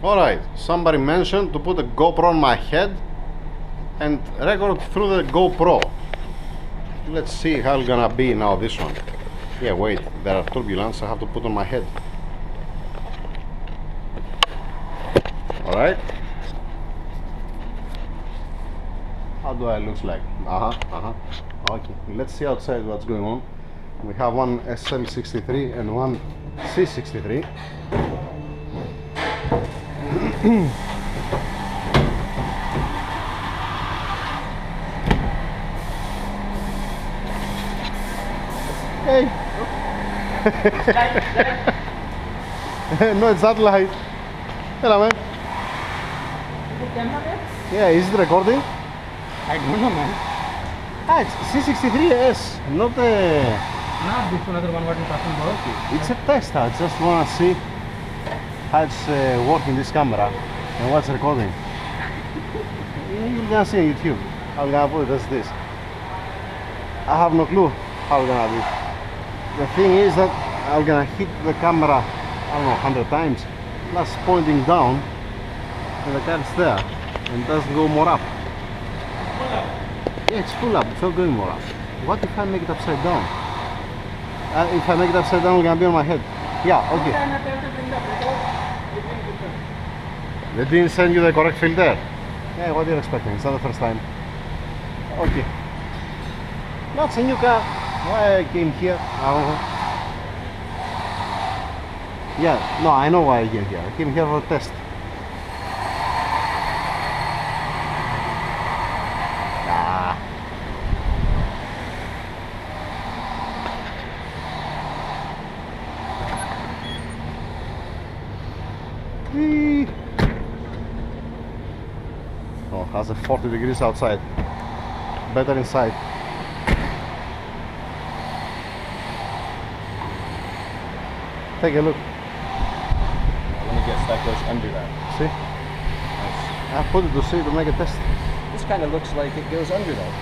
Alright, somebody mentioned to put a GoPro on my head and record through the GoPro. Let's see how it's gonna be now, this one. Yeah, wait, there are turbulence, I have to put on my head. Alright. How do I look like? Okay, let's see outside what's going on. We have one SL63 and one C63. Hey! No, it's that light. Hello, man. Is it camera there? Yeah, is it recording? I don't know, man. Ah, it's C63S, not a... Not this another one what you're talking about. It's a test. I just want to see how it's working this camera and what's recording. You're gonna see on YouTube. I'm gonna put it as this. I have no clue how it's gonna be. The thing is that I'm gonna hit the camera, I don't know, 100 times, plus pointing down, and the car's there, and it doesn't go more up. Yeah, it's full up, it's not going more up. What if I make it upside down? If I make it upside down, it's gonna be on my head. Yeah, okay. They didn't send you the correct filter? Yeah, what are you expecting? It's not the first time. Okay. That's a new car. Why I came here? I don't know. Yeah, no, I know why I came here. I came here for a test. Ah. Whee. Oh, has a 40 degrees outside. Better inside. Take a look. Let me guess, that goes under that. See? Nice. I put it to see to make a test. This kind of looks like it goes under that.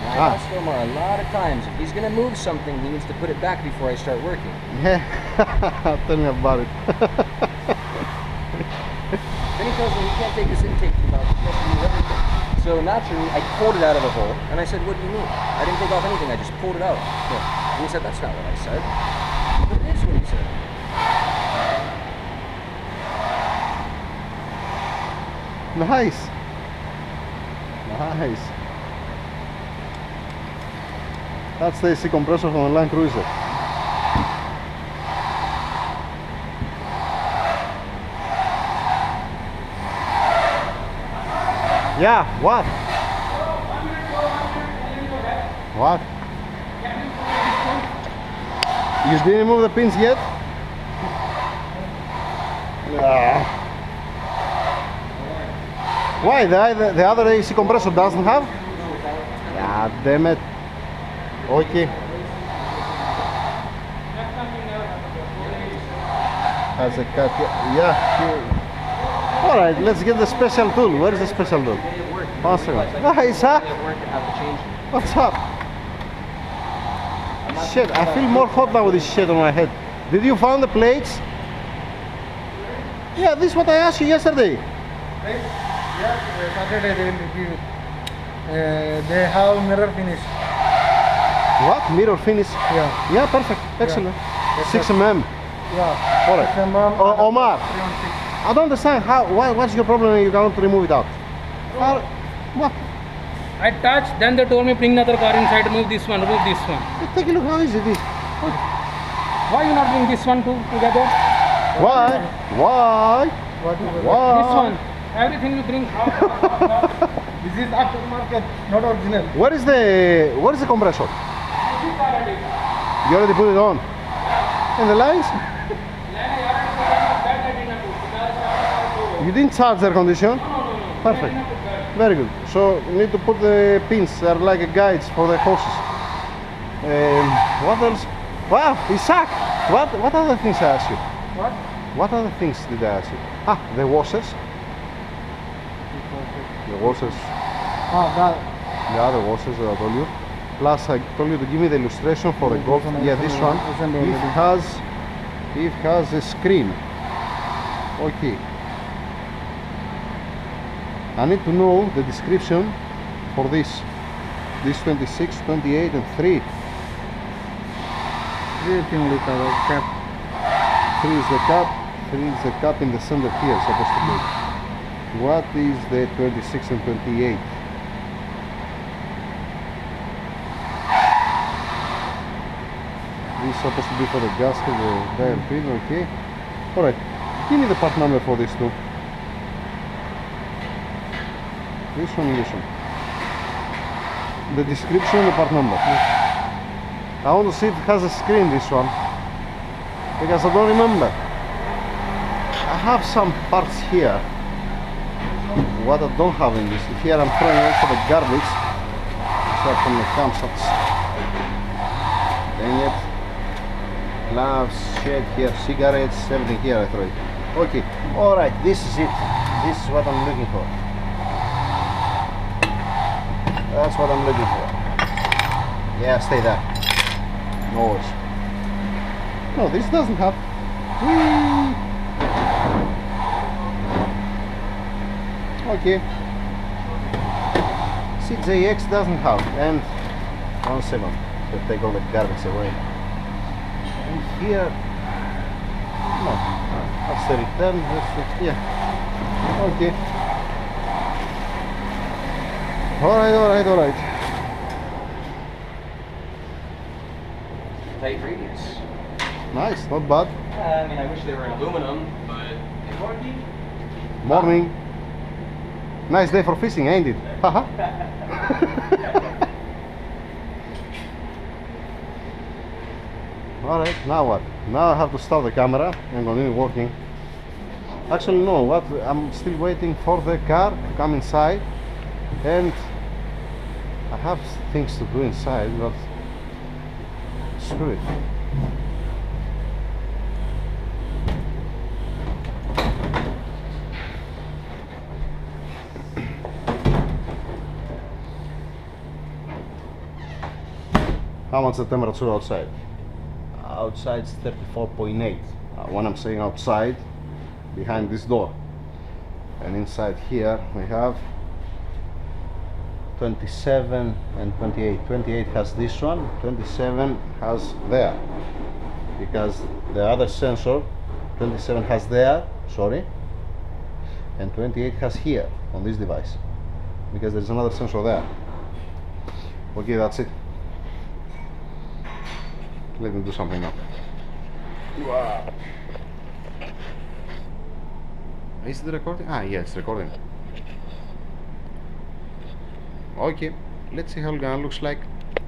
Now, I asked Omar a lot of times, if he's going to move something, he needs to put it back before I start working. Yeah, tell me about it. Then he tells me he can't take this intake tube out, he has to move everything. So naturally, I pulled it out of the hole, and I said, what do you mean? I didn't take off anything, I just pulled it out. Yeah. And he said, that's not what I said. But it is what he said. Nice. Nice. That's the AC compressor from the Land Cruiser. Yeah, what? What? You didn't move the pins yet? Why? The other AC compressor doesn't have? Yeah, damn it. Okay. Has a cut. Yeah. Alright, let's get the special tool. Where is the special tool? One second. Nice, huh? What's up? Shit, I feel more hot now with this shit on my head. Did you find the plates? Yeah, this is what I asked you yesterday. Yeah, Saturday they will give. They have mirror finish. What? Mirror finish? Yeah. Yeah, perfect. Excellent. Yeah. 6 mm. Yeah. Alright. 6 mm. Omar, I don't understand how. What's your problem? You cannot remove it out. What? I touched, then they told me bring another car inside, remove this one, remove this one. Take a look how easy it is. Why you not bring this one too together? Why? Why? What is Why? This one. Everything you bring. This is aftermarket, not original. Where is the compressor? You already put it on. And the lines? You didn't charge the air condition? Perfect. Very good. So you need to put the pins. They're like guides for the horses. What else? Wow, Isaac! What other things I asked you? What? What other things did I ask you? Ah, the washers. The washers. The other washers that I told you. Plus I told you to give me the illustration for the Golf. Yeah, this one. It has a screen. Okay. I need to know the description for this 26, 28 and 3. 3 only cover cap. 3 is the cap, 3 is the cap in the center here supposed to be. What is the 26 and 28? This is supposed to be for the gasket, the dial pin, okay. Alright, give me the part number for this two. This one and this one. The description, the part number. I want to see if it has a screen, this one, because I don't remember. I have some parts here what I don't have in this. Here I'm throwing also the garbage, so from the campsites. Dang it. Gloves, shed here, cigarettes, everything here I throw it. Okay, alright, this is it. This is what I'm looking for. That's what I'm looking for. Yeah, stay there. No worries. No, this doesn't have. Whee! Okay. 6AX doesn't have. And 1 second to take all the garbage away. And here, no, that's the return. That's the, yeah. Okay. Alright. Tight radius. Nice, not bad. I mean, I wish they were in aluminum, but it's working. Morning. Nice day for fishing, ain't it? Haha. Alright, now what? Now I have to start the camera and continue working. Actually, no, what? I'm still waiting for the car to come inside, and I have things to do inside, but screw it. How much the temperature outside? Outside is 34.8. When I'm saying outside, behind this door. And inside here we have 27 and 28. 28 has this one, 27 has there. Because the other sensor, 27 has there, sorry, and 28 has here on this device. Because there's another sensor there. Okay, that's it. Let me do something now. Wow. Is it recording? Ah, yeah, it's recording. Okay, let's see how it looks like.